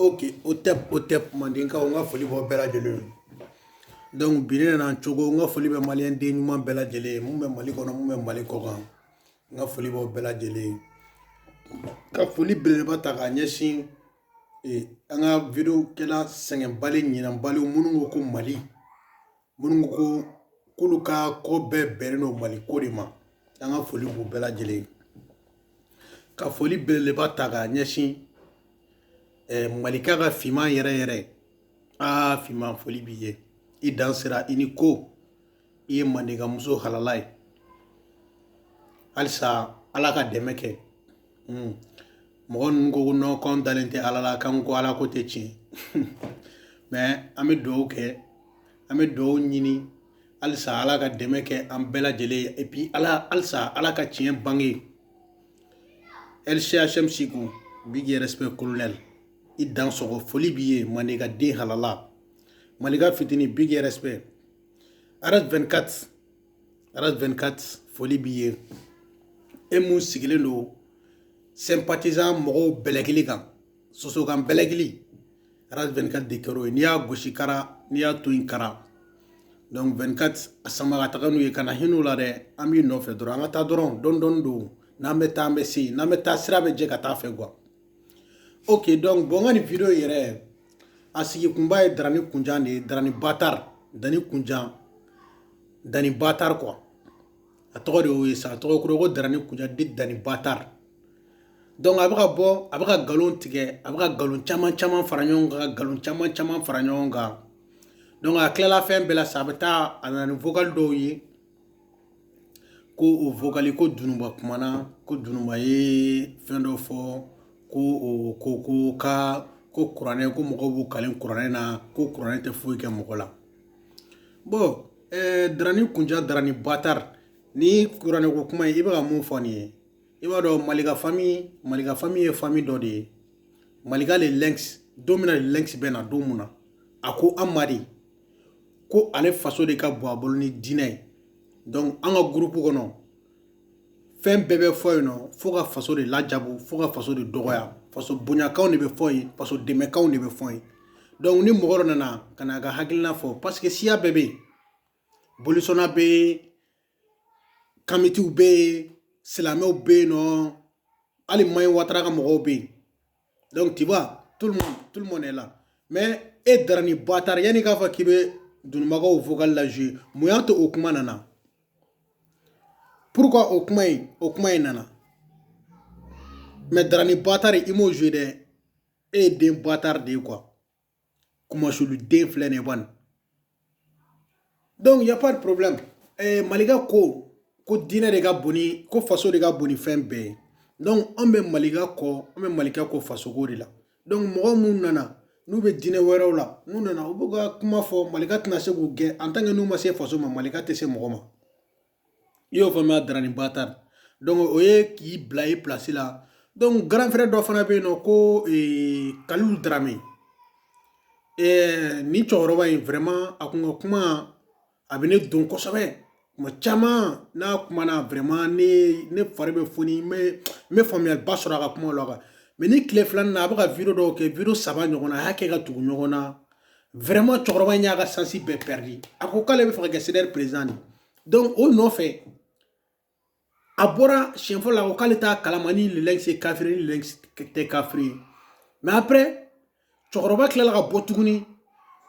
Ok, o tep mandinka o nga foli bo bela jele. Donc bine na chogo nga foli be malien de nyuma bela jele, mu be mali kono mu be mali ko kan. Nga foli bo bela jele. Ka foli bele ba ta ga nyesin anga video kela sengen bali nyina bali munu ko mali. Munu ko kulu ka ko be bere no mali ko de ma. Anga foli bo bela jele. Ka foli bele ba ta ga nyesin malika ka fima yɛrɛ fima foli b'i ye i dan sera i ni ko i ye mandeka muso halala ye halisa ala ka dɛmɛ kɛ mɔgɔ ninnu ko non k'anw dalen tɛ ala la k'an ko ala ko tɛ tiɲɛ mais an bɛ dugawu kɛ an bɛ dugawu ɲini halisa ala ka dɛmɛ kɛ an bɛɛ lajɛlen ye et puis halisa ala ka tiɲɛ bange LCHM Siku big respect colonel i dan sɔgɔ foli b'i ye mandeka den halala malika fitini big respect RS 24 foli b'i ye e mun sigilen don sympathisant mɔgɔw bɛlɛkili kan sosokan bɛlɛkili RS 24 de kɛr'o ye n'i y'a gosi kara n'i y'a to yen kara donc 24 a sama ka taga n'u ye kana hin'u la dɛ an b'i nɔfɛ dɔrɔn an ka taa dɔrɔn dɔɔni don n'an bɛ taa an bɛ se n'an bɛ taa sira bɛ jɛ ka taa fɛ quoi. Ok, donc bon nga ni video yɛrɛ a sigi kunba ye Darani Kunjan de ye Darani Batar Dani Kunjan Dani Batar quoi a tɔgɔ de y'o ye sa a tɔgɔ ko Darani Kunjan de Dani Batar donc a bɛ ka bɔ a bɛ ka galon tigɛ a bɛ ka galon caman fara ɲɔgɔn kan galon caman fara ɲɔgɔn kan donc a tilala fɛn bɛɛ la sa a bɛ taa a nana ni vocal dɔw ye ko o vocal ko Dununba kumana ko Dununba ye fɛn dɔ fɔ ko kuranɛ ko mɔgɔw b'u kalen kuranɛ na ko kuranɛ tɛ foyi kɛ mɔgɔ la bon Darani Kunjan Darani Batar ni kuranɛ ko kuma ye i bɛ ka mun fɔ nin ye i b'a dɔn malika famille ye famille dɔ de ye malika le lynx don min na le lynx bɛ na don mun na a ko an ma de ko ale faso de ka bɔ a bolo ni diinɛ ye donc an ka groupe kɔnɔ fɛn bɛɛ bɛ fɔ yen nɔ fo ka faso de lajabu fo ka faso de dɔgɔya faso bonyakanw de bɛ fɔ yen faso dɛmɛkanw de bɛ fɔ yen donc ni mɔgɔ dɔ nana ka na a ka hakilina fɔ parce que siya bɛɛ bɛ yen bolisɔnna bɛ yen kamitiw bɛ yen silamɛw bɛ yen nɔ hali Mayi Watara ka mɔgɔw bɛ yen donc tu vois tout le monde est là mais e Darani Batar yanni k'a fɔ k'i bɛ Dununbagaw vocal la jouer mun y'a to o kuma nana pourquoi o kuma in nana mais Darani Batar i m'o joué dɛ e ye den Batar de ye quoi kumasulu den filɛ nin ye bani donc y a pas de problème malika ko diinɛ de ka boni ko faso de ka boni fɛn bɛɛ ye donc an bɛ malika ko faso ko de la donc mɔgɔ mun nana n'u bɛ diinɛ wɛrɛw la n'u nana u b'u ka kuma fɔ malika tɛna se k'u gɛn en tant que n'u ma se faso ma malika tɛ se mɔgɔ ma i y'o faamuya Darani Batar donc o ye k'i bila i place la donc grand frère dɔ fana bɛ yen nɔ ko Kalilu Darame ni cɛkɔrɔba in vraiment a kun ka kuma a bɛ ne don kosɛbɛ kuma caman n'a kumana vraiment ne fari bɛ foni n bɛ faamuyaliba sɔrɔ a ka kumaw la mais ni tile filanan na a bɛ ka video dɔw kɛ video 3 ɲɔgɔn na a y'a kɛ ka tugu ɲɔgɔn na vraiment cɛkɔrɔba in y'a ka sansi bɛɛ perdu a ko k'ale bɛ fɛ ka kɛ CDR président de donc o nɔfɛ a bɔra siɲɛ fɔlɔ la ko k'ale t'a kalama ni le lynx ye kafiri ni le lynx tɛ kafiri mais après cɛkɔrɔba tilala ka bɔ tuguni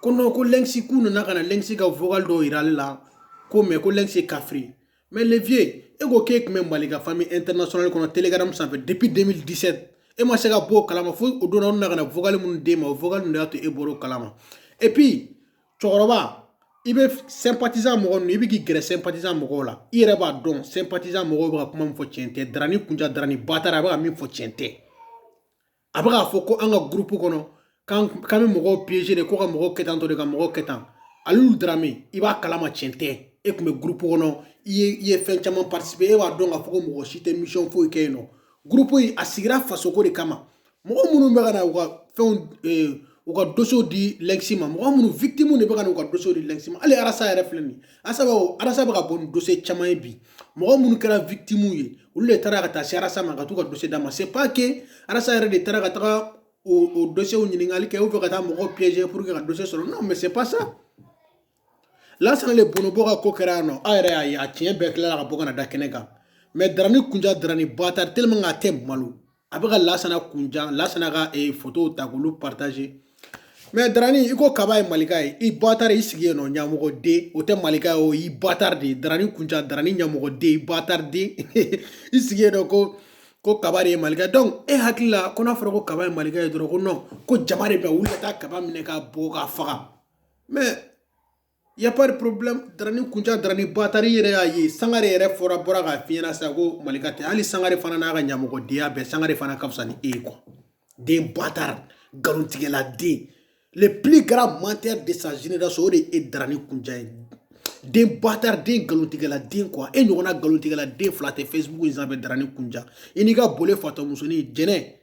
ko non ko lynx k'u nana ka na lynx ka vocal dɔw yira ale la ko mais ko lynx ye kafiri mais le vieux e ko k'e tun bɛ malika famille internationale kɔnɔ telegram sanfɛ depuis 2017 e ma se ka bɔ o kalama fo o donna na ka na vocal minnu d'e ma o vocal ninnu de y'a to e bɔra o kalama et puis cɛkɔrɔba i bɛ sympathisant mɔgɔ ninnu i bɛ k'i gɛrɛ sympathisant mɔgɔw la i yɛrɛ b'a dɔn sympathisant mɔgɔw bɛ ka kuma min fɔ tiɲɛ tɛ Darani Kunjan Darani Batar a bɛ ka min fɔ tiɲɛ tɛ a bɛ k'a fɔ ko an ka groupe kɔnɔ k'an bɛ mɔgɔw piéger de ko ka mɔgɔw kɛ tan tɔ de ka mɔgɔw kɛ tan Alilu Darame i b'a kalama tiɲɛ tɛ e tun bɛ groupe kɔnɔ i ye fɛn caman participer e b'a dɔn k'a fɔ ko mɔgɔ si tɛ mission foyi kɛ yen nɔ groupe in a sigira fasoko de kama mɔgɔ minnu bɛ ka na u ka fɛnw u ka dossier di lynx ma mɔgɔ minnu victime de bɛ ka na u ka dossier di lynx ma hali arasa yɛrɛ filɛ nin ye arasa bɛ ka bɔ ni dossier caman ye bi mɔgɔ minnu kɛra victime ye olu de taara ka taa se arasa ma ka t'u ka dossier d'a ma c'est pas que arasa yɛrɛ de taara ka taga au dossier ou ɲininkali kɛ ou bien ka taa mɔgɔw piéger pour que ka dossier sɔrɔ. Non, mais c'est pas ça. Lansana le bonobo ka ko kɛra yan nɔ a yɛrɛ y'a ye a tiɲɛ bɛɛ tilala ka bɔ ka na da kɛnɛ kan. Mais Darani Kunja Darani Batar tellement a tɛ malo a bɛ ka Lansana Kunja Lansana ka photo ta k'olu partager. Mais Darani i ko Kaba ye Malika ye i Batar i sigi yen nɔ ɲamɔgɔden o tɛ Malika ye o i Batar de Darani Kunja Darani ɲamɔgɔden i Batar den i sigi yen nɔ ko Kaba de ye Malika. Donc e hakili la ko n'a fɔra ko Kaba ye Malika ye dɔrɔn ko non ko jama de bɛ wuli ka taa Kaba minɛ k'a bɔ k'a faga. Mais y a pas de problème. Darani Kunja Darani Batar yɛrɛ y'a ye Sangare yɛrɛ fɔra bɔra k'a f'i ɲɛna sisan ko Malika tɛ hali Sangare fana n'a ka ɲamɔgɔdenya bɛɛ Sangare fana ka fisa ni e ye quoi. Den Batar nkalontigɛla den le plus grand menteur de sa génération o de ye Darani Kunja ye. Den Batar den nkalontigɛla den quoi e ɲɔgɔnna nkalontigɛla den fila tɛ Facebook in sanfɛ Darani Kunja i n'i ka bole fatɔ musonin Jɛnɛ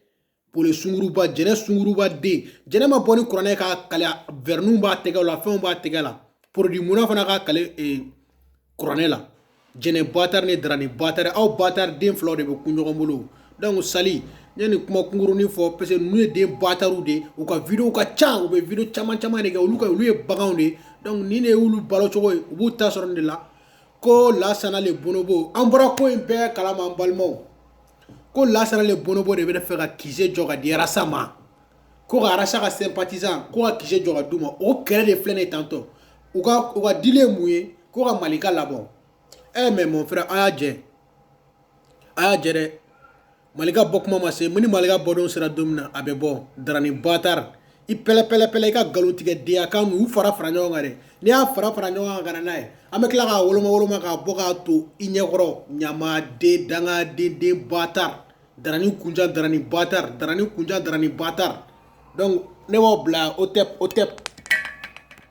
bole sunguruba Jɛnɛ sunguruba den Jɛnɛ ma bɔ ni kuranɛ ka kale verninw b'a tɛgɛ la fɛnw b'a tɛgɛ la produit munna fana ka kale kuranɛ la Jɛnɛ Batar ni Darani Batar aw Batar den filaw de bɛ kun ɲɔgɔn bolo donc sali n ye nin kuma kunkurunin fɔ parce que ninnu ye den Batarw de u ka vidéo ka ca u bɛ vidéo caman caman de kɛ olu ye baganw de donc nin de y'olu balo cogo ye u b'u ta sɔrɔ nin de la ko Lansana le bonobo an bɔra ko in bɛɛ kalama an balimaw ko Lansana le bonobo de bɛ fɛ ka kise jɔ ka di Arasa ma ko ka Arasa ka sympathisant ko ka kise jɔ ka d'u ma o kɛlɛ de filɛ nin ye tantɔ u ka dili ye mun ye ko ka Malika labɔ mais mon frère a y'a jɛ dɛ Malika bɔ kuma ma se mun ni Malika bɔdon sera don min na a bɛ bɔ Darani Batar i pɛlɛ i ka nkalontigɛ denya kan u fara ɲɔgɔn kan dɛ n'i y'a fara ɲɔgɔn kan ka na n'a ye an bɛ tila k'a woloma k'a bɔ k'a to i ɲɛkɔrɔ ɲamaden dangaden den Batar Darani Kunja Darani Batar Darani Kunja Darani Batar donc ne b'aw bila o tɛp